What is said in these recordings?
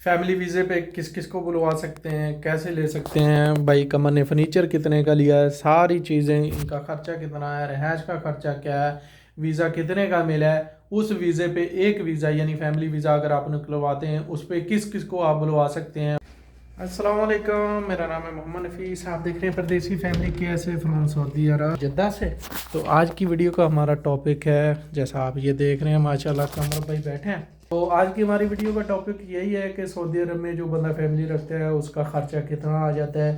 Family वीज़े पे किस किस को बुलवा सकते हैं, कैसे ले सकते हैं, भाई कमर ने फर्नीचर कितने का लिया है, सारी चीज़ें, इनका खर्चा कितना है, रिहाइश का खर्चा क्या है, वीज़ा कितने का मिला है, उस वीज़े पे एक वीज़ा यानी फैमिली वीज़ा अगर आप निकलवाते हैं उस पर किस किस को आप बुलवा सकते हैं। अस्सलाम वालेकुम, मेरा नाम है मोहम्मद नफीस, आप देख रहे हैं परदेसी फैमिली कैसे फ्रॉम सऊदी अरब जद्दा से। तो आज की वीडियो का हमारा टॉपिक है, जैसा आप ये देख रहे हैं माशाल्लाह कमर भाई बैठे हैं। तो आज की हमारी वीडियो का टॉपिक यही है कि सऊदी अरब में जो बंदा फैमिली रखता है उसका ख़र्चा कितना आ जाता है,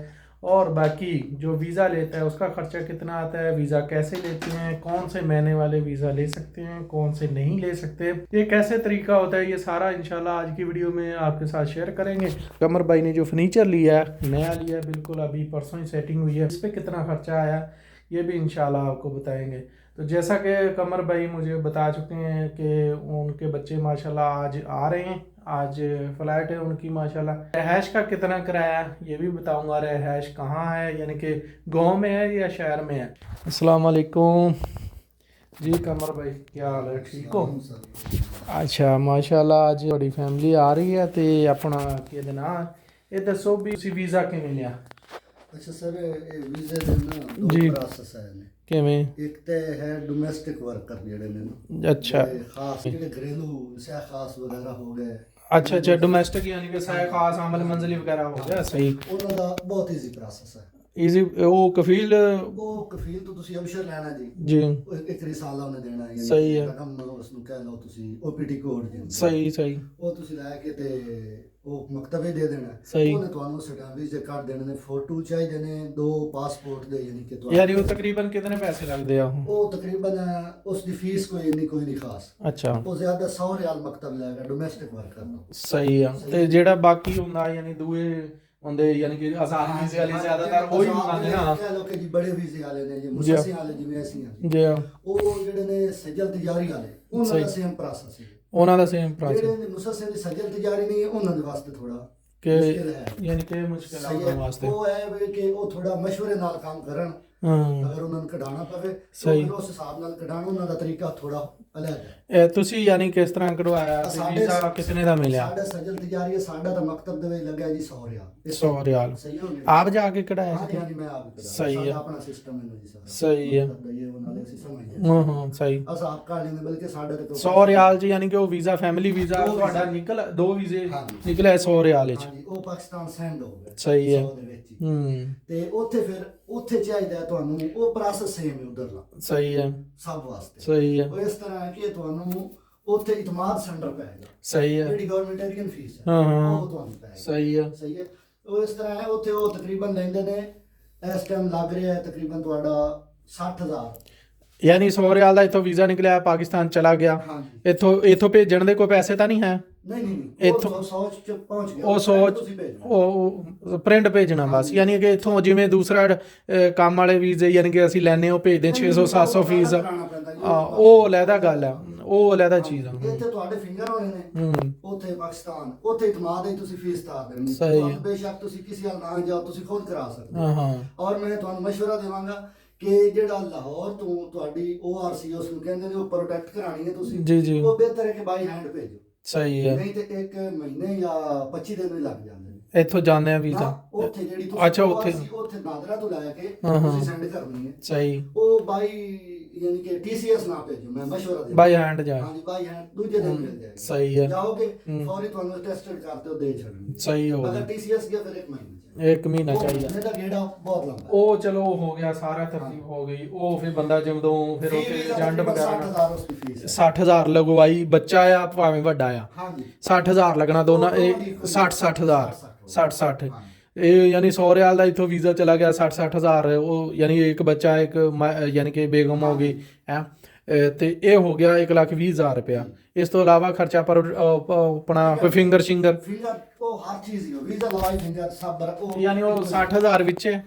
और बाकी जो वीज़ा लेता है उसका ख़र्चा कितना आता है, वीज़ा कैसे लेते हैं, कौन से महीने वाले वीज़ा ले सकते हैं, कौन से नहीं ले सकते, ये कैसे तरीका होता है, ये सारा इंशाल्लाह आज की वीडियो में आपके साथ शेयर करेंगे। कमर भाई ने जो फर्नीचर लिया है, नया लिया है, बिल्कुल अभी परसों ही सेटिंग हुई है, इस पर कितना ख़र्चा आया ये भी इंशाल्लाह आपको बताएंगे। तो जैसा कि कमर भाई मुझे बता चुके हैं कि उनके बच्चे माशाल्लाह आज आ रहे हैं, आज फ़्लाइट है उनकी माशाल्लाह। रहायश का कितना किराया ये भी बताऊंगा, रहायश कहाँ है, यानी कि गांव में है या शहर में है। अस्सलाम वालेकुम जी कमर भाई, क्या हाल है, ठीक हो? अच्छा माशाल्लाह, आज बड़ी फैमिली आ रही है तो अपना के दिन ये दसो भी वीज़ा किवें लिया। अच्छा सर, वीज़े ਦੇ ਨਾ जी ਦੋ ਪ੍ਰੋਸੈਸ ਹੈ ਨੇ। किवें? ਇੱਕ ਤੇ ਹੈ ਡੋਮੈਸਟਿਕ ਵਰਕਰ ਜਿਹੜੇ ਨੇ ਨਾ, अच्छा ਖਾਸ ਜਿਹੜੇ ਘਰੇਲੂ ਸਹਿ ਖਾਸ ਵਗੈਰਾ ਹੋ ਗਏ, अच्छा अच्छा, डोमेस्टिक यानी कि सह खास आमल मंजिली वगैरह हो गया, सही ਉਹਨਾਂ ਦਾ ਬਹੁਤ ਈਜ਼ੀ ਪ੍ਰੋਸੈਸ ਹੈ। इजी। वो कफील ਉਹ ਕਫੀਲ ਤੋਂ ਤੁਸੀਂ ਅਬਸ਼ਰ ਲੈਣਾ ਜੀ, जी ਉਹ ਇੱਕ ਰਿਸਾਲਾ ਉਹਨੇ ਦੇਣਾ ਹੈ, सही है, ਰਕਮ ਉਸ ਨੂੰ ਕਹਿ ਲਓ ਤੁਸੀਂ, ਓਪੀਟੀ ਕੋਡ ਜੀ सही सही ਉਹ ਤੁਸੀਂ ਲੈ ਕੇ ਤੇ ਉਹ ਮਕਤਬੇ ਦੇ ਦੇਣਾ। सही। ਉਹਨੇ ਤੁਹਾਨੂੰ ਸਟੈਂਪ ਵੀਜ਼ੇ ਕੱਢ ਦੇਣੇ ਨੇ, ਫੋਟੋ ਚਾਹੀਦੇ ਨੇ, 2 ਪਾਸਪੋਰਟ ਦੇ, ਯਾਨੀ ਕਿ ਤੁਹਾਨੂੰ यानी वो तकरीबन कितने पैसे लगते हैं? ਉਹ ਤਕਰੀਬਨ ਉਸ ਦੀ ਫੀਸ ਕੋਈ ਨਹੀਂ ਖਾਸ, अच्छा ਉਹ ਜ਼ਿਆਦਾ 100 ਰਿਆਲ ਮਕਤਬ ਲੈਗਾ ਡੋਮੈਸਟਿਕ ਵਰਕਰ ਨੂੰ। सही है। ਤੇ ਜਿਹੜਾ ਬਾਕੀ ਹੁੰਦਾ ਯਾਨੀ ਦੂਏ ਹੁੰਦੇ ਯਾਨੀ ਕਿ ਆਸਾਨ ਵੀਜ਼ੇ ਵਾਲੇ ਜ਼ਿਆਦਾਤਰ ਉਹੀ ਮੰਗਾਉਂਦੇ ਨਾ, ਕਹਿ ਲਓ ਕਿ ਜੀ ਬੜੇ ਵੀਜ਼ੇ ਵਾਲੇ ਨੇ ਜੀ, ਮੁਸੱਸੀ ਵਾਲੇ ਜਿਵੇਂ ਅਸੀਂ ਹਾਂ, ਜੀ ਉਹ ਜਿਹੜੇ ਨੇ ਸਜਲ ਤਿਜਾਰੀ ਵਾਲੇ, ਉਹਨਾਂ ਦਾ ਸੇਮ ਪ੍ਰੋਸੈਸ ਹੈ। ਉਹਨਾਂ ਦਾ ਸੇਮ ਪ੍ਰਾਈਸ ਜਿਹੜੇ ਮੁਸੱਸੀ ਦੀ ਸਜਲ ਤਿਜਾਰੀ ਨਹੀਂ ਹੈ, ਉਹਨਾਂ ਦੇ ਵਾਸਤੇ ਥੋੜਾ ਕਿ ਮੁਸ਼ਕਿਲ ਹੈ, ਯਾਨੀ ਕਿ ਮੁਸ਼ਕਿਲ ਸਹੀ ਉਹਨਾਂ ਹੈ। ਵਾਸਤੇ। ਉਹ ਹੈ ਵੀ ਕਿ ਉਹ ਥੋੜਾ ਮਸ਼ਵਰੇ ਨਾਲ ਕੰਮ ਕਰਨ, ਹਾਂ ਅਗਰ ਉਹਨਾਂ ਨੂੰ ਕਢਾਉਣਾ ਪਵੇ ਤਾਂ ਸਹੀ। ਫਿਰ ਉਸ ਹਿਸਾਬ ਨਾਲ ਕਢਾਉਣ, ਉਹਨਾਂ ਦਾ ਤਰੀਕਾ ਥੋੜਾ ਅਲੱਗ ਹੈ। ਇਹ ਤੁਸੀਂ ਯਾਨੀ ਕਿਸ ਤਰ੍ਹਾਂ ਕਢਵਾਇਆ ਤੇ ਵੀਜ਼ਾ ਕਿਤਨੇ ਦਾ ਮਿਲਿਆ? ਸਾਡਾ ਸਜਲ ਤਿਜਾਰੀ ਹੈ, ਸਾਡਾ ਤਾਂ ਮਕਤਬ ਦੇ ਵਿੱਚ ਲੱਗਾ ਜੀ 100 ਰਿਆਲ। 100 ਰਿਆਲ ਸਹੀ ਹੋ ਗਿਆ। ਆਪ ਜਾ ਕੇ ਕਢਾਇਆ हाँ ਸੀ? जी, मैं आप बता, सही है। साਡਾ ਆਪਣਾ ਸਿਸਟਮ ਹੈ ਜੀ ਸਾਰਾ। सही है। ये वो नाले से समझ ਹਾਂ ਹਾਂ ਸਹੀ। ਅਸਾਂ ਆਪ ਕਾਲੇ ਨੇ, ਬਲਕਿ ਸਾਡੇ ਤੇ 100 ਰਿਆਲ ਚ ਯਾਨੀ ਕਿ ਉਹ ਵੀਜ਼ਾ ਫੈਮਿਲੀ ਵੀਜ਼ਾ ਦੋ ਤੁਹਾਡਾ ਵੀਜ਼ਾ। ਨਿਕਲ, 2 ਵੀਜ਼ੇ ਹਾਂਜੀ। ਨਿਕਲਿਆ 100 ਰਿਆਲ ਚ। ਹਾਂਜੀ, ਉਹ ਪਾਕਿਸਤਾਨ ਸੈਂਡ ਹੋ ਗਿਆ। ਸਹੀ ਹੈ। 100 ਦੇ ਵਿੱਚ ਹੀ। ਹੂੰ ਤੇ ਉੱਥੇ ਫਿਰ ਉੱਥੇ ਚਾਹੀਦਾ ਹੈ ਤੁਹਾਨੂੰ, ਉਹ ਪ੍ਰੋਸੈਸ ਸੇਮ ਹੈ ਉਧਰਲਾ ਸਹੀ ਹੈ ਸਭ ਵਾਸਤੇ। ਸਹੀ ਹੈ ਉਹ ਇਸ ਤਰ੍ਹਾਂ ਹੈ ਕਿ ਤੁਹਾਨੂੰ ਉੱਥੇ ਇਤਮਾਦ ਸੈਂਟਰ ਪਏਗਾ, ਸਹੀ ਹੈ ਜਿਹੜੀ ਗਵਰਨਮੈਂਟੇਰੀਅਨ ਫੀਸ ਹੈ ਹਾਂ ਹਾਂ ਉਹ ਤੁਹਾਨੂੰ ਪਏਗਾ। ਸਹੀ ਹੈ ਸਹੀ ਹੈ। ਉਹ ਇਸ ਤਰ੍ਹਾਂ ਹੈ, ਉੱਥੇ ਉਹ ਤਕਰੀਬਨ ਲੈਂਦੇ ਨੇ, ਇਸ ਟਾਈਮ ਲੱਗ ਰਿਹਾ ਹੈ ਤਕਰੀਬਨ ਤੁਹਾਡਾ 60,000। ਯਾਨੀ 100 ਰਿਆਲ ਦਾ ਇੱਥੋਂ ਵੀਜ਼ਾ ਨਿਕਲਿਆ, ਪਾਕਿਸਤਾਨ ਚਲਾ ਗਿਆ, ਹਾਂਜੀ। ਇੱਥੋਂ ਭੇਜਣ ਦੇ ਕੋਈ ਪੈਸੇ ਤਾਂ ਨਹੀਂ ਹੈ? ਨਹੀਂ ਇੱਥੋਂ- ਉਹ 100 ਚ ਪਹੁੰਚ ਗਿਆ, ਉਹ 100 ਤੁਸੀਂ ਭੇਜਣਾ। ਉਹ ਪ੍ਰਿੰਟ ਭੇਜਣਾ ਬਸ, ਯਾਨੀ ਕਿ ਇੱਥੋਂ ਜਿਵੇਂ ਦੂਸਰਾ ਕੰਮ ਵਾਲੇ ਵੀਜ਼ੇ ਯਾਨੀ ਕਿ ਅਸੀਂ ਲੈਨੇ ਉਹ ਭੇਜਦੇ 600 700 ਫੀਸ, ਉਹ ਅਲੱਗਾ ਗੱਲ ਹੈ, ਉਹ ਅਲੱਗਾ ਚੀਜ਼ ਆ। ਇੱਥੇ ਤੁਹਾਡੇ ਫਿੰਗਰ ਹੋਣੇ ਨੇ, ਹੂੰ ਉੱਥੇ ਪਾਕਿਸਤਾਨ, ਉੱਥੇ ਇਤਮਾਦ ਹੈ, ਤੁਸੀਂ ਫੀਸ ਤਾਰ ਦੇਣੀ। ਸਹੀ ਹੈ। ਬੇਸ਼ੱਕ ਤੁਸੀਂ ਕਿਸੇ ਨਾਲ ਨਾ ਜਾਓ, ਤੁਸੀਂ ਖੁਦ ਕਰਾ ਸਕਦੇ ਹੋ। ਹਾਂ ਹਾਂ ਔਰ ਮੈਂ ਤੁਹਾਨੂੰ ਮਸ਼ਵਰਾ ਦੇਵਾਂਗਾ ਕਿ ਜਿਹੜਾ ਲਾਹੌਰ ਤੋਂ ਤੁਹਾਡੀ ORC ਉਸ ਨੂੰ ਕਹਿੰਦੇ ਨੇ, ਉਹ ਪ੍ਰੋਟੈਕਟ ਕਰਾਣੀ ਹੈ ਤੁਸੀਂ, ਜੀ ਜੀ ਉਹ ਬਿਹਤਰ ਹੈ ਕਿ ਬਾਈ ਹੈਂਡ ਭੇਜੋ, ਸਹੀ ਹੈ। ਨਹੀਂ ਤੇ 1 ਮਹੀਨੇ ਜਾਂ 25 ਦਿਨ ਵੀ ਲੱਗ ਜਾਂਦੇ ਨੇ। ਇੱਥੋਂ ਜਾਂਦੇ ਆ ਵੀਜ਼ਾ। ਨਾ, ਉੱਥੇ ਜਿਹੜੀ ਤੁਸੀਂ ਅੱਛਾ, ਉੱਥੇ। ਉੱਥੇ ਨਾਦਰਾ ਤੋਂ ਲੈ ਕੇ ਹਾਂ, ਹਾਂ। ਤੁਸੀਂ ਸੈਂਡ ਕਰਨੀ ਹੈ, ਸਹੀ ਉਹ ਬਾਈ ਯਾਨੀ ਕਿ TCS ਨਾ ਭੇਜੋ, ਮੈਂ ਮਸ਼ਵਰਾ ਦੇ ਬਾਈ ਹੈਂਡ ਜਾ। ਹਾਂਜੀ, ਬਾਈ ਹੈਂਡ ਦੂਜੇ ਦਿਨ ਮਿਲ ਜਾਏਗਾ। ਸਹੀ ਹੈ। ਜਾਓਗੇ ਫੌਰੀ ਤੁਹਾਨੂੰ ਟੈਸਟਡ ਕਰਦੇ ਹੋ, ਦੇ ਛੱਡਣਗੇ। ਸਹੀ ਹੋ ਅਗਰ ਗਿਆ, TCS ਗਿਆ ਫਿਰ 1 ਮਹੀਨੇ 1 ਮਹੀਨਾ ਚਾਹੀਦਾ। ਇਹਦਾ ਗੇੜਾ ਬਹੁਤ ਲੰਬਾ ਹੈ। ਉਹ ਚਲੋ ਹੋ ਗਿਆ, ਸਾਰਾ ਤਰਤੀਬ ਹੋ ਗਈ, ਉਹ ਫਿਰ ਬੰਦਾ ਜਦੋਂ ਫਿਰ ਫੀਸ ਉੱਥੇ ਵੀਜ਼ਾ ਏਜੰਟ ਤਕਰੀਬਨ ਵਗੈਰਾ 60,000 ਉਸ ਦੀ ਫੀਸ ਹੈ। 60,000 ਲਗਵਾਈ, ਬੱਚਾ ਆ ਭਾਵੇਂ ਵੱਡਾ ਆ, ਹਾਂਜੀ 60,000 ਲੱਗਣਾ ਦੋਨਾਂ, ਇਹ 60,000 60 ਇਹ ਯਾਨੀ 100 ਰਿਆਲ ਦਾ ਇੱਥੋਂ ਵੀਜ਼ਾ ਚਲਾ ਗਿਆ 60,000, ਉਹ ਯਾਨੀ ਇੱਕ ਬੱਚਾ ਇੱਕ ਯਾਨੀ ਕਿ ਬੇਗਮ ਹੋ ਗਈ ਹੈ, ਤੇ ਇਹ ਹੋ ਗਿਆ 1,20,000 ਰੁਪਇਆ। ਇਸ ਤੋਂ ਇਲਾਵਾ ਖਰਚਾ ਪਰ ਆਪਣਾ ਕੋਈ ਫਿੰਗਰ ਸ਼ਿੰਗਰ, ਫਿੰਗਰ ਉਹ ਹਰ ਚੀਜ਼ ਹੀ ਹੋ, ਵੀਜ਼ਾ ਲਵਾਈ ਫਿੰਗਰ ਸਭ ਉਹ ਯਾਨੀ ਉਹ 60,000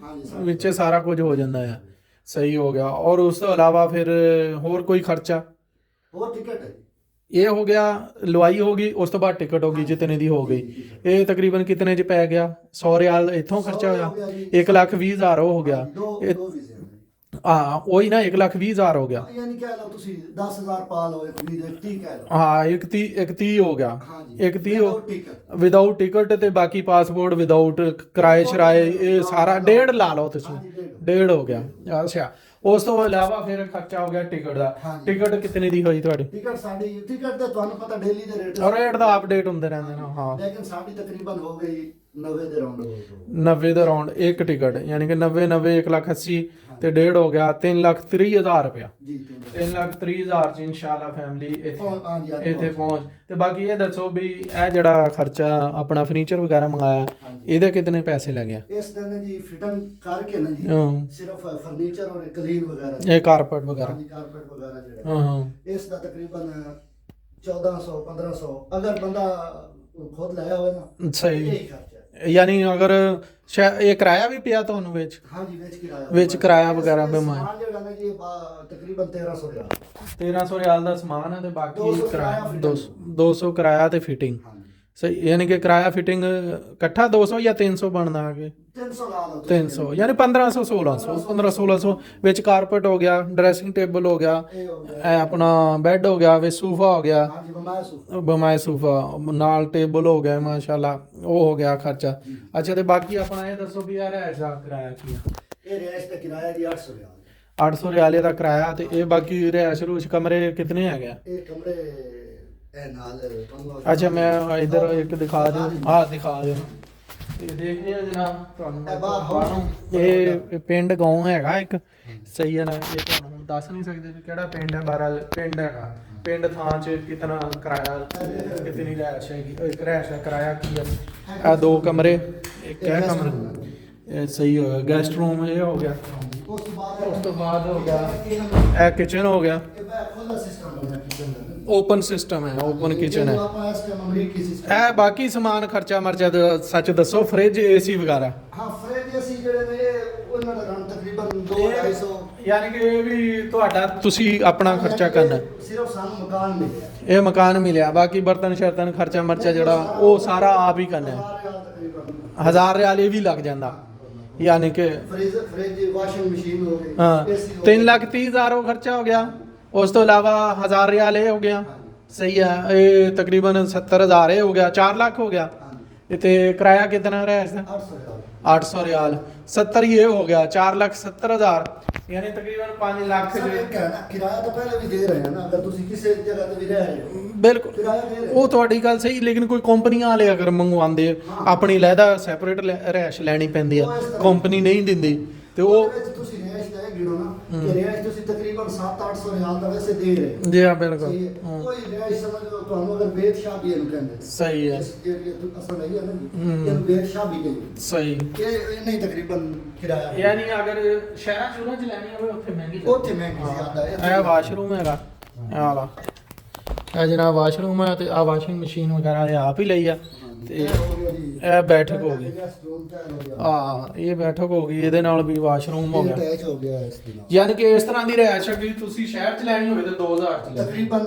ਵਿੱਚ ਸਾਰਾ ਕੁਝ ਹੋ ਜਾਂਦਾ ਆ। ਸਹੀ ਹੋ ਗਿਆ। ਔਰ ਉਸ ਤੋਂ ਇਲਾਵਾ ਫਿਰ ਹੋਰ ਕੋਈ ਖਰਚਾ? ਹੋਰ ਟਿਕਟ ਹੈ, ਇਹ ਹੋ ਗਿਆ, ਲਵਾਈ ਹੋ ਗਈ, ਉਸ ਤੋਂ ਬਾਅਦ ਟਿਕਟ ਹੋ ਗਈ ਜਿਤਨੇ ਦੀ ਹੋ ਗਈ। ਇਹ ਤਕਰੀਬਨ ਕਿਤਨੇ ਚ ਪੈ ਗਿਆ? 100 ਰਿਆਲ ਇੱਥੋਂ ਖਰਚਾ ਹੋਇਆ, 1,20,000 ਉਹ ਹੋ ਗਿਆ। ਦੋ ਵੀਜ਼ੇ ਹਾਂ ਉਹੀ ਨਾ 1,20,000 ਹੋ ਗਿਆ। ਯਾਨੀ ਕਹਿ ਲਓ ਤੁਸੀਂ 10,000 ਪਾ ਲਓ, ਇੱਕ 20 ਦੇ 30 ਕਹਿ ਲਓ। ਹਾਂ 1,30 ਹੋ ਗਿਆ। ਹਾਂਜੀ 1,30 without ticket। ਵਿਦਆਊਟ ਟਿਕਟ ਤੇ ਬਾਕੀ ਪਾਸਪੋਰਟ ਵਿਦਆਊਟ ਕਿਰਾਏ ਸ਼ਰਾਏ ਇਹ ਸਾਰਾ 1.5 ਲਾ ਲਓ ਤੁਸੀਂ। ਹਾਂਜੀ 1.5 ਹੋ ਗਿਆ। ਅੱਛਾ ਉਸ ਤੋਂ ਇਲਾਵਾ ਫਿਰ ਖਰਚਾ ਹੋ ਗਿਆ ਟਿਕਟ ਦਾ। ਹਾਂਜੀ। ਟਿਕਟ ਕਿੰਨੇ ਦੀ ਹੋਈ ਤੁਹਾਡੀ? ਟਿਕਟ ਸਾਡੀ ਟਿਕਟ ਤਾਂ ਤੁਹਾਨੂੰ ਪਤਾ ਡੇਲੀ ਦੇ ਰੇਟ ਰੇਟ ਦਾ ਅਪਡੇਟ ਹੁੰਦੇ ਰਹਿੰਦੇ ਨੇ। ਹਾਂ ਲੇਕਿਨ ਸਾਡੀ ਤਕਰੀਬਨ ਹੋ ਗਈ 90 ਦੇ ਰਾਉਂਡ ਹੋ ਗਈ। 90 ਦਾ ਰਾਉਂਡ ਇੱਕ ਟਿਕਟ ਯਾਨੀ ਕਿ 90 1,80,000 ਤੇ 1.5 ਹੋ ਗਿਆ 3,30,000 ਰੁਪਇਆ। ਜੀ 3,30,000 ਚ ਇਨਸ਼ਾਅੱਲਾ ਫੈਮਿਲੀ ਹਾਂਜੀ ਇੱਥੇ ਪਹੁੰਚ। ਤੇ ਬਾਕੀ ਇਹ ਦੱਸੋ ਵੀ ਇਹ ਜਿਹੜਾ ਖਰਚਾ ਆਪਣਾ ਫਰਨੀਚਰ ਵਗੈਰਾ ਮੰਗਾਇਆ ਇਹਦੇ ਕਿਤਨੇ ਪੈਸੇ ਲੱਗੇ? ਇਸ ਦਿਨ ਜੀ ਫਿਟਿੰਗ ਕਰਕੇ ਨਾ ਜੀ ਸਿਰਫ ਫਰਨੀਚਰ ਔਰ ਕਲੀਨ ਵਗੈਰਾ ਇਹ ਕਾਰਪੇਟ ਵਗੈਰਾ ਹਾਂਜੀ ਕਾਰਪੇਟ ਵਗੈਰਾ ਜਿਹੜਾ ਹਾਂ ਇਸ ਦਾ ਤਕਰੀਬਨ 1400 1500 ਅਗਰ ਬੰਦਾ ਖੁਦ ਲਾਇਆ ਹੋਵੇ ਨਾ ਸਹੀ। ਇਹ ਖਰਚਾ ਹੈ। ਯਾਨੀ ਅਗਰ ਇਹ ਕਿਰਾਇਆ ਵੀ ਪਿਆ ਤੁਹਾਨੂੰ ਵਿੱਚ? ਹਾਂਜੀ ਵਿੱਚ ਕਿਰਾਇਆ ਵਗੈਰਾ ਵੀ ਸਮਾਨ ਜਿਹੜਾ ਨਾ ਜੀ ਤਕਰੀਬਨ 1300 ਰਿਆਲ। 1300 ਰਿਆਲ ਦਾ ਸਮਾਨ ਹੈ ਤੇ ਬਾਕੀ 200 ਕਿਰਾਇਆ ਕਿਰਾਇਆ 200 ਕਿਰਾਇਆ ਤੇ ਫਿਟਿੰਗ। ਹਾਂਜੀ ਸਹੀ ਯਾਨੀ ਕਿ ਕਿਰਾਇਆ ਫਿਟਿੰਗ ਇਕੱਠਾ 200 ਜਾਂ 300 ਬਣਦਾ ਆਗੇ? 300 ਲਾ ਲਓ 300 ਯਾਨੀ 1500 1600 ਵਿੱਚ ਕਾਰਪੇਟ ਹੋ ਗਿਆ, ਡਰੈਸਿੰਗ ਟੇਬਲ ਹੋ ਗਿਆ, ਇਹ ਹੋ ਗਿਆ। ਇਹ ਆਪਣਾ ਬੈੱਡ ਹੋ ਗਿਆ, ਵਿੱਚ ਸੋਫਾ ਹੋ ਗਿਆ, ਹਾਂਜੀ ਬਮਾਸੂ ਬਮਾਏ ਸੋਫਾ ਨਾਲ ਟੇਬਲ ਹੋ ਗਿਆ ਮਾਸ਼ਾਅੱਲਾ ਉਹ ਹੋ ਗਿਆ ਖਰਚਾ। ਅੱਛਾ ਤੇ ਬਾਕੀ ਆਪਣਾ ਇਹ ਦੱਸੋ ਵੀ ਯਾਰ ਐਸਾ ਕਿਰਾਇਆ ਕੀ ਆ? ਇਹ ਰਿਆਇਸ਼ ਦਾ ਕਿਰਾਇਆ ਜੀ 800 ਰਿਆਲ। 800 ਰਿਆਲੇ ਦਾ ਕਿਰਾਇਆ ਤੇ ਇਹ ਬਾਕੀ ਰਿਹਾਇਸ਼ ਰੂਸ਼ ਕਮਰੇ ਕਿਤਨੇ ਹੈਗੇ? ਇਹ ਕਮਰੇ ਇਹ ਨਾਲ ਅੱਛਾ ਮੈਂ ਇਧਰ ਇੱਕ ਦਿਖਾ ਦਿਓ। ਆਹ ਦਿਖਾ ਦਿਓ। ਇਹ ਦੇਖਦੇ ਆ ਜਨਾਬ ਇਹ ਬਾਹਰ ਤੁਹਾਨੂੰ ਇਹ ਪਿੰਡ ਗਾਉਂ ਹੈਗਾ ਇੱਕ। ਸਹੀ ਹੈ ਨਾ? ਇਹ ਤੁਹਾਨੂੰ ਹੁਣ ਦੱਸ ਨਹੀਂ ਸਕਦੇ ਵੀ ਕਿਹੜਾ ਪਿੰਡ ਹੈ। ਬਹਰਾਲ ਪਿੰਡ ਹੈਗਾ। ਪਿੰਡ ਥਾਂ 'ਚ ਕਿਤਨਾ ਕਿਰਾਇਆ ਕਿਤਨੀ ਰਿਹਾਇਸ਼ ਹੈਗੀ? ਇੱਕ ਰਿਹਾਇਸ਼ ਦਾ ਕਿਰਾਇਆ ਕੀ ਹੈ? ਇਹ 2 ਕਮਰੇ ਇੱਕ ਹੈ ਕਮਰਾ। ਇਹ ਸਹੀ ਹੋ ਗਿਆ। ਗੈਸਟ ਰੂਮ ਇਹ ਹੋ ਗਿਆ। ਉਸ ਉਸ ਤੋਂ ਬਾਅਦ ਹੋ ਗਿਆ ਇਹ ਕਿਚਨ ਹੋ ਗਿਆ। ਇਹ ਖੁੱਲਾ ਸਿਸਟਮ ਬਣਿਆ ਕਿਚਨ ਦਾ। ਓਪਨ ਸਿਸਟਮ ਹੈ। ਓਪਨ ਕਿਚਨ ਹੈ। ਆਪਾਂ ਇਸ ਟਾਈਮ ਅਮਰੀਕੀ ਸਿਸਟਮ ਇਹ ਬਾਕੀ ਸਮਾਨ ਖਰਚਾ ਮਰਜ਼ਾ ਸੱਚ ਦੱਸੋ ਫ੍ਰਿਜ ਏਸੀ ਵਗੈਰਾ? ਹਾਂ ਫ੍ਰਿਜ ਅਸੀਂ ਜਿਹੜੇ ਨੇ ਇਹ ਉਹਨਾਂ ਦਾ ਰੰਗ ਤਕਰੀਬਨ 2-250। ਯਾਨੀ ਕਿ ਇਹ ਵੀ ਤੁਹਾਡਾ ਤੁਸੀਂ ਆਪਣਾ ਖਰਚਾ ਕਰਨਾ? ਸਿਰਫ ਸਾਨੂੰ ਮਕਾਨ ਮਿਲਿਆ। ਇਹ ਮਕਾਨ ਮਿਲਿਆ ਬਾਕੀ ਬਰਤਨ ਸ਼ਰਤਨ ਖਰਚਾ ਮਰਚਾ ਜਿਹੜਾ ਉਹ ਸਾਰਾ ਆਪ ਹੀ ਕਰਨਾ ਹੈ। 1000 ਰਿਆਲ ਤਕਰੀਬਨ। 1000 ਰਿਆਲ ਇਹ ਵੀ ਲੱਗ ਜਾਂਦਾ ਯਾਨੀ ਕਿ ਫ੍ਰਿਜ ਵਾਸ਼ਿੰਗ ਮਸ਼ੀਨ ਹੋ ਗਈ। ਹਾਂ 3,30,000 ਉਹ ਖਰਚਾ ਹੋ ਗਿਆ। ਉਸ ਤੋਂ ਇਲਾਵਾ 1000 ਰਿਆਲ ਇਹ ਹੋ ਗਿਆ। ਸਹੀ ਹੈ। ਇਹ ਤਕਰੀਬਨ 70,000 ਇਹ ਹੋ ਗਿਆ। 4 ਲੱਖ ਹੋ ਗਿਆ। ਤੇ ਕਿਰਾਇਆ ਕਿਤਨਾ ਰਿਹਾ ਇਸ ਦਾ? 800 ਰਿਆਲ। 70 ਹੀ ਇਹ ਹੋ ਗਿਆ। 4,70,000 ਯਾਨੀ ਤਕਰੀਬਨ 5 ਲੱਖ ਕਿਰਾਇਆ ਤਾਂ ਪਹਿਲੇ ਵੀ ਦੇ ਰਹੇ ਹਾਂ ਨਾ। ਅਗਰ ਤੁਸੀਂ ਕਿਸੇ ਜਗ੍ਹਾ ਤੇ ਵੀ ਰਹਿ ਰਹੇ ਹੋ ਬਿਲਕੁਲ ਕਿਰਾਇਆ ਦੇ ਰਹੇ ਉਹ ਤੁਹਾਡੀ ਗੱਲ ਸਹੀ। ਲੇਕਿਨ ਕੋਈ ਕੰਪਨੀਆਂ ਵਾਲੇ ਅਗਰ ਮੰਗਵਾਉਂਦੇ ਆਪਣੀ ਲਹਿਦਾ ਸੈਪਰੇਟ ਰਿਹਾਇਸ਼ ਲੈਣੀ ਪੈਂਦੀ ਆ। ਕੰਪਨੀ ਨਹੀਂ ਦਿੰਦੀ ਤੇ ਉਹ ਉਹਦੇ ਵਿੱਚ ਤੁਸੀਂ ਰਿਹਾਇਸ਼ ਦਾ ਇਹ ਗਿਣੋ ਨਾ ਕਿ ਰਿਹਾਇਸ਼ ਤੁਸੀਂ ਤਕਰੀਬਨ 700-800 ਰਿਆਲ ਦਾ ਵੈਸੇ ਦੇ ਰਹੇ ਹੋ। ਜੀ ਹਾਂ ਬਿਲਕੁਲ। ਸਹੀ ਹੈ। ਕੋਈ ਰਿਹਾਇਸ਼ ਸਮਝੋ ਤੁਹਾਨੂੰ ਅਗਰ ਬੇਤਸ਼ਾਬੀ ਇਹਨੂੰ ਕਹਿੰਦੇ ਸਹੀ ਹੈ। ਇਸ ਜਿਹੜੀ ਅਸਲ ਹੈ ਨਾ ਇਹਨੂੰ ਬੇਤਸ਼ਾਬੀ ਕਹਿੰਦੇ। ਸਹੀ ਇਹ ਨਹੀਂ ਤਕਰੀਬਨ ਕਿਰਾਇਆ ਯਾਨੀ ਅਗਰ ਸ਼ਹਿਰਾਂ ਚੂਰਾਂ ਚ ਲੈਣੀ ਹੋਵੇ ਉੱਥੇ ਮਹਿੰਗੀ ਉੱਥੇ ਮਹਿੰਗੀ ਜ਼ਿਆਦਾ ਹੈ। ਇਹ ਵਾਸ਼ਰੂਮ ਹੈਗਾ ਇਹ ਵਾਲਾ। ਇਹ ਜਿਹੜਾ ਵਾਸ਼ਰੂਮ ਹੈ ਤੇ ਆ ਵਾਸ਼ਿੰਗ ਮਸ਼ੀਨ ਵਗੈਰਾ ਇਹ ਆਪ ਹੀ ਲਈ ਆ। ਤੇ ਇਹ ਬੈਠਕ ਹੋ ਗਈ। ਇਹ ਬੈਠਕ ਹੋ ਗਈ। ਇਹਦੇ ਨਾਲ ਵੀ ਵਾਸ਼ਰੂਮ ਹੋ ਗਿਆ। ਅਟੈਚ ਹੋ ਗਿਆ ਇਸ ਦੇ ਨਾਲ। ਯਾਨੀ ਕਿ ਇਸ ਤਰ੍ਹਾਂ ਦੀ ਰਿਹਾਇਸ਼ ਕਿ ਤੁਸੀਂ ਸ਼ਹਿਰ ਚ ਲੈਣੀ ਹੋਵੇ ਤਾਂ 2000 ਚ ਲੈ ਤਕਰੀਬਨ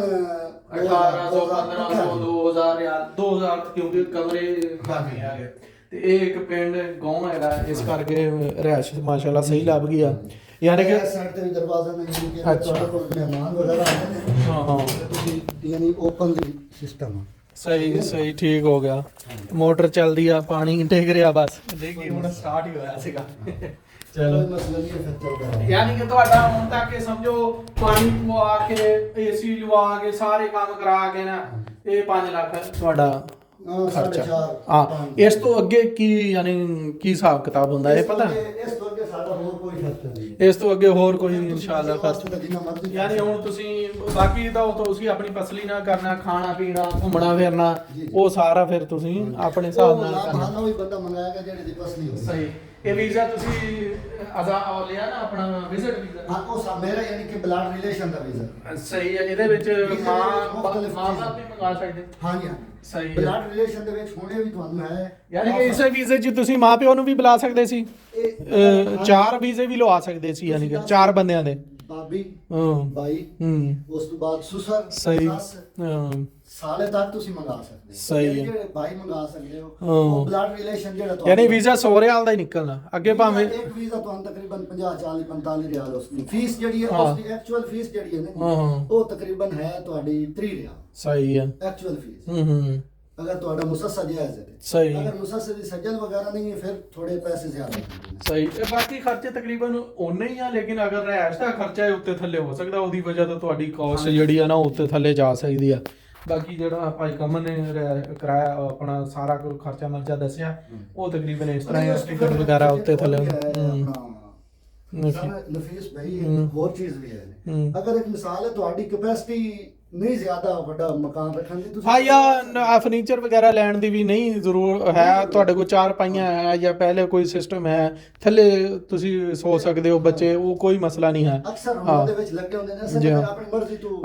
1800 1500 2000 ਰਿਆਲ 2000 ਕਿਉਂਕਿ ਕਮਰੇ ਕਾਫੀ ਹੈਗੇ। ਤੇ ਇਹ ਇੱਕ ਪਿੰਡ ਗਾਉਂ ਹੈਗਾ ਇਸ ਕਰਕੇ ਰਿਹਾਇਸ਼ ਮਾਸ਼ਾਅੱਲਾ ਸਹੀ ਲੱਭ ਗਈ ਆ। ਯਾਨੀ ਕਿ ਇਸ ਸਾਈਡ ਤੇ ਵੀ ਦਰਵਾਜ਼ਾ ਨਹੀਂ ਕਿ ਤੁਹਾਡੇ ਕੋਲ ਮਹਿਮਾਨ ਵਗੈਰਾ ਆਉਂਦੇ ਨੇ। ਹਾਂ ਤੁਸੀਂ ਯਾਨੀ ਓਪਨ ਦੀ ਸਿਸਟਮ ਆ। ਸਹੀ ਠੀਕ ਹੋ ਗਿਆ। ਮੋਟਰ ਚੱਲਦੀ ਆ ਪਾਣੀ ਡਿੱਗ ਰਿਹਾ ਬਸ। ਦੇਖੀ ਹੁਣ ਸਟਾਰਟ ਹੀ ਹੋਇਆ ਸੀਗਾ। ਚਲੋ ਕੋਈ ਮਸਲਾ ਨਹੀਂ ਹੈ ਫਿਰ ਚੱਲਦਾ। ਯਾਨੀ ਕਿ ਤੁਹਾਡਾ ਹੁਣ ਤੱਕ ਇਹ ਸਮਝੋ ਪਾਣੀ ਪਵਾ ਕੇ ਏਸੀ ਲਵਾ ਕੇ ਸਾਰੇ ਕੰਮ ਕਰਾ ਕੇ ਨਾ ਇਹ 5 ਲੱਖ ਤੁਹਾਡਾ ਖਰਚਾ। ਹਾਂ ਇਸ ਤੋਂ ਅੱਗੇ ਕੀ ਯਾਨੀ ਕੀ ਹਿਸਾਬ ਕਿਤਾਬ ਹੁੰਦਾ ਇਹ ਪਤਾ? ਇਸ ਤੋਂ ਅੱਗੇ ਸਾਡਾ ਹੋਰ ਕੋਈ ਖਰਚਾ ਨਹੀਂ। ਇਸ ਤੋਂ ਅੱਗੇ ਹੋਰ ਕੋਈ ਇਨਸ਼ਾਅੱਲਾ ਖਰਚਾ ਜਿੰਨਾ ਮਰਜ਼ੀ ਯਾਨੀ ਹੁਣ ਤੁਸੀਂ ਬਾਕੀ ਦਾ ਤੁਸੀਂ ਆਪਣੀ ਫਸਲੀ ਨਾ ਕਰਨਾ ਖਾਣਾ ਪੀਣਾ ਘੁੰਮਣਾ ਫਿਰਨਾ ਉਹ ਸਾਰਾ ਫਿਰ ਤੁਸੀਂ ਆਪਣੇ ਹਿਸਾਬ ਨਾਲ ਕਰਨਾ। ਉਹ ਵੀ ਬੰਦਾ ਮੰਗਾਏਗਾ ਜਿਹੜੇ ਦੀ ਫਸਲੀ ਹੋਵੇ। ਸਹੀ। ਇਹ ਵੀਜ਼ਾ ਤੁਸੀਂ ਲਿਆ ਨਾ ਆਪਣਾ ਵਿਜ਼ਿਟ ਵੀਜ਼ਾ? ਹਾਂ ਉਹ ਸਭ ਮੇਰਾ ਯਾਨੀ ਕਿ ਬਲੱਡ ਰਿਲੇਸ਼ਨ ਦਾ ਵੀਜ਼ਾ। ਸਹੀ ਹੈ। ਇਹਦੇ ਵਿੱਚ ਮਾਂ ਬਾਪ ਵੀ ਮੰਗਾ ਸਕਦੇ? ਹਾਂਜੀ ਹਾਂ ਸਹੀ ਹੈ। ਬਲੱਡ ਰਿਲੇਸ਼ਨ ਦੇ ਵਿੱਚ ਹੁਣੇ ਵੀ ਤੁਹਾਨੂੰ ਹੈ। ਯਾਨੀ ਕਿ ਇਸੇ ਵੀਜ਼ੇ 'ਚ ਤੁਸੀਂ ਮਾਪਿਓ ਨੂੰ ਵੀ ਬੁਲਾ ਸਕਦੇ ਸੀ। 4 ਵੀਜ਼ੇ ਵੀ ਲਵਾ ਸਕਦੇ ਸੀ ਯਾਨੀ ਕਿ 4 ਬੰਦਿਆਂ ਦੇ। ਭਾਬੀ ਹਾਂ ਬਾਈ ਉਸ ਤੋਂ ਬਾਅਦ ਸੁਸਰ ਸਹੀ ਸੱਸ ਹਾਂ ਸਾਲੇ ਤੱਕ ਤੁਸੀਂ ਮੰਗਾ ਸਕਦੇ ਹੋ। ਸਹੀ ਹੈ। ਜਿਹੜੇ ਭਾਈ ਮੰਗਾ ਸਕਦੇ ਹੋ ਹਾਂ। ਉਹ ਬਲੱਡ ਰਿਲੇਸ਼ਨ ਜਿਹੜਾ ਯਾਨੀ ਵੀਜ਼ਾ ਸੋਹਰਿਆਲ ਦਾ ਹੀ ਨਿਕਲਣਾ ਅੱਗੇ ਭਾਵੇਂ ਇੱਕ ਵੀਜ਼ਾ ਤੁਹਾਨੂੰ ਤਕਰੀਬਨ 50 40 45 ਰਿਆਲ ਉਸਦੀ ਫੀਸ ਜਿਹੜੀ ਹੈ ਹਾਂ। ਉਸਦੀ ਐਕਚੁਅਲ ਫੀਸ ਜਿਹੜੀ ਹੈ ਹਾਂ ਨਾ ਹਾਂ ਉਹ ਤਕਰੀਬਨ ਹੈ ਤੁਹਾਡੀ 3 ਰਿਆਲ ਸਹੀ ਹੈ ਐਕਚੁਅਲ ਫੀਸ ਹੂੰ अगर ਤੁਹਾਡਾ ਮੁਸੱਸਾ ਜਾਇਜ਼ ਹੈ ਸਹੀ अगर मुसस्से ਦੀ सज्जन वगैरह नहीं है फिर थोड़े पैसे ज्यादा लगते हैं। ਸਹੀ ਇਹ ਬਾਕੀ ਖਰਚੇ ਤਕਰੀਬਨ ਓਨੇ ਹੀ ਆ ਲੇਕਿਨ ਅਗਰ ਰਹਿائش ਦਾ ਖਰਚਾ ਹੈ ਉੱਤੇ ਥੱਲੇ ਹੋ ਸਕਦਾ ਉਹਦੀ ਵਜ੍ਹਾ ਤੋਂ ਤੁਹਾਡੀ ਕਾਸਟ ਜਿਹੜੀ ਆ ਨਾ ਉੱਤੇ ਥੱਲੇ ਜਾ ਸਕਦੀ ਆ ਬਾਕੀ ਜਿਹੜਾ ਭਾਈ ਕਮਲ ਨੇ ਕਰਾਇਆ ਆਪਣਾ ਸਾਰਾ ਕੋਈ ਖਰਚਾ ਮਰਜ਼ਾ ਦੱਸਿਆ ਉਹ ਤਕਰੀਬਨ ਇਸ ਤਰ੍ਹਾਂ ਹੀ ਟਿਕਟ ਵਗੈਰਾ ਉੱਤੇ ਥੱਲੇ ਨਫੀਸ ਭਾਈ ਹੋਰ ਚੀਜ਼ ਵੀ ਹੈ ਅਗਰ ਇੱਕ ਮਿਸਾਲ ਹੈ ਤੁਹਾਡੀ ਕੈਪੈਸਿਟੀ ਨਹੀਂ ਜ਼ਿਆਦਾ ਵੱਡਾ ਮਕਾਨ ਰੱਖਣ ਦੀ ਤੁਸੀਂ ਹਾਂ ਜਾਂ ਫਰਨੀਚਰ ਵਗੈਰਾ ਲੈਣ ਦੀ ਵੀ ਨਹੀਂ ਜ਼ਰੂਰ ਹੈ ਤੁਹਾਡੇ ਕੋਲ ਚਾਰ ਪਾਈਆਂ ਹੈ ਜਾਂ ਪਹਿਲੇ ਕੋਈ ਸਿਸਟਮ ਹੈ ਥੱਲੇ ਤੁਸੀਂ ਸੋ ਸਕਦੇ ਹੋ ਬੱਚੇ ਉਹ ਕੋਈ ਮਸਲਾ ਨਹੀਂ ਹੈ ਅਕਸਰ ਉਹਨਾਂ ਦੇ ਵਿੱਚ ਲੱਗੇ ਹੁੰਦੇ ਨੇ ਅਸਲ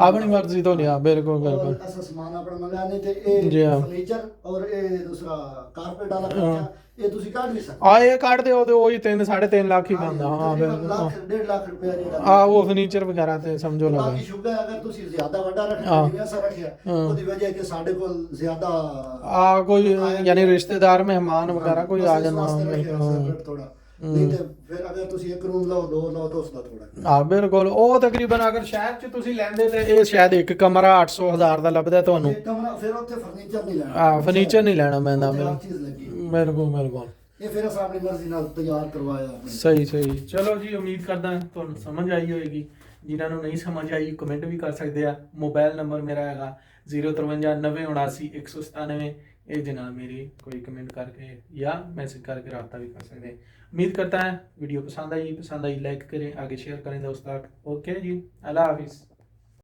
ਆਪਣੀ ਮਰਜ਼ੀ ਤੋਂ ਨਹੀਂ ਬਿਲਕੁਲ ਬਿਲਕੁਲ ਅਸਲ ਸਮਾਨ ਆਪਣਾ ਮੰਗਾਣੇ ਤੇ ਇਹ ਫਰਨੀਚਰ ਔਰ ਇਹ ਦੂਸਰਾ ਕਾਰਪੇਟ ਵਾਲਾ ਖਰਚਾ ਇਹ ਤੁਸੀਂ ਕੱਢ ਨਹੀਂ ਸਕਦੇ ਆ ਇਹ ਕੱਢਦੇ ਹੋ ਤੇ ਉਹੀ 3.5 ਲੱਖ ਹੀ ਬਣਦਾ ਹਾਂ ਬਿਲਕੁਲ ਲੱਖ 1.5 ਲੱਖ ਰੁਪਏ ਜਿਹੜਾ ਆ ਉਹ ਫਰਨੀਚਰ ਵਗੈਰਾ ਤੇ ਸਮਝੋ ਲੱਗਾ ਬਾਕੀ ਸ਼ੁਗਰ ਅਗਰ ਤੁਸੀਂ ਜ਼ਿਆਦਾ ਵੱਡਾ ਰੱਖਣਾ ਜਿਵੇਂ ਅਸਾਂ ਰੱਖਿਆ ਉਹਦੀ ਵਜ੍ਹਾ ਕਿ ਸਾਡੇ ਕੋਲ ਜ਼ਿਆਦਾ ਆ ਕੋਈ ਯਾਨੀ ਰਿਸ਼ਤੇਦਾਰ ਮਹਿਮਾਨ ਵਗੈਰਾ ਕੋਈ ਆ ਜਾਂਦਾ ਥੋੜਾ ਨਹੀਂ ਤੇ ਫਿਰ ਅਗਰ ਤੁਸੀਂ ਇੱਕ ਰੂਮ ਲਓ ਦੋ ਲਓ ਤਾਂ ਉਸਦਾ ਥੋੜਾ ਹਾਂ ਬਿਲਕੁਲ ਉਹ ਤਕਰੀਬਨ ਅਗਰ ਸ਼ਹਿਰ 'ਚ ਤੁਸੀਂ ਲੈਂਦੇ ਤੇ ਇਹ ਸ਼ਾਇਦ ਇੱਕ ਕਮਰਾ 800,000 ਦਾ ਲੱਭਦਾ ਤੁਹਾਨੂੰ ਕਮਰਾ ਫਿਰ ਉੱਥੇ ਫਰਨੀਚਰ ਨਹੀਂ ਲੈਣਾ ਹਾਂ ਫਰਨੀਚਰ ਨਹੀਂ ਲੈਣਾ ਪੈਂਦਾ ਚੀਜ਼ ਲੱਗੀ ਬਿਲਕੁਲ ਇਹ ਫਿਰ ਅਸਾਂ ਆਪਣੀ ਮਰਜ਼ੀ ਨਾਲ ਤਿਆਰ ਕਰਵਾਇਆ ਸਹੀ ਚਲੋ ਜੀ ਉਮੀਦ ਕਰਦਾ ਤੁਹਾਨੂੰ ਸਮਝ ਆਈ ਹੋਏਗੀ ਜਿਨ੍ਹਾਂ ਨੂੰ ਨਹੀਂ ਸਮਝ ਆਈ ਕਮੈਂਟ ਵੀ ਕਰ ਸਕਦੇ ਆ ਮੋਬਾਈਲ ਨੰਬਰ ਮੇਰਾ ਹੈਗਾ 05390791197 ਇਹ ਜਨਾਬ ਮੇਰੀ कोई कमेंट करके या मैसेज करके रब्ता भी कर सकते हैं उम्मीद करता है वीडियो पसंद आई लाइक करें आगे शेयर करें दोस्तों ओके जी अल्लाह हाफिज़।